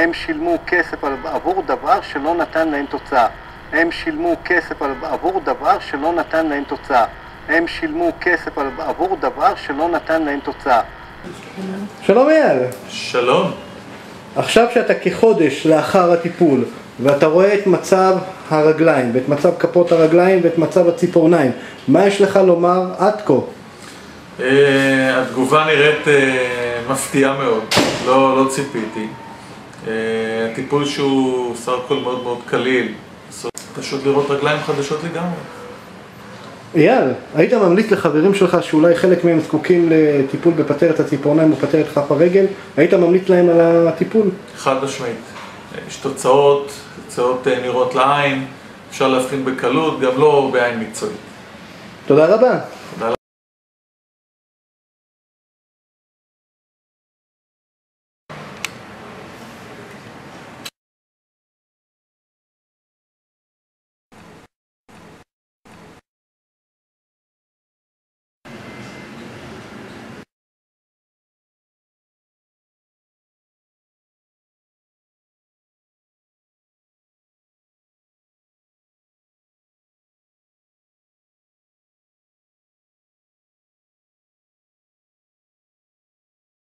הם שילמו כסף עבור דבר שלא נתן להם תוצאה. הם שילמו כסף עבור דבר שלא נתן להם תוצאה. הם שילמו כסף עבור דבר שלא נתן להם תוצאה. שלום אייל. שלום. עכשיו שאתה כחודש לאחר הטיפול ואתה רואה את מצב הרגליים ואת מצב כפות הרגליים ואת מצב הציפורניים, מה יש לך לומר עד כה? התגובה נראית מפתיעה מאוד, לא ציפיתי. הטיפול שהוא סך הכל מאוד מאוד קליל, פשוט לראות רגליים חדשות לגמרי. אייל, היית ממליץ לחברים שלך שאולי חלק מהם זקוקים לטיפול בפטרת הציפורניים או פטרת כף הרגל, היית ממליץ להם על הטיפול? חד משמעית. יש תוצאות נראות לעין, אפשר להבחין בקלות, גם לא בעין מקצועית. תודה רבה. תודה.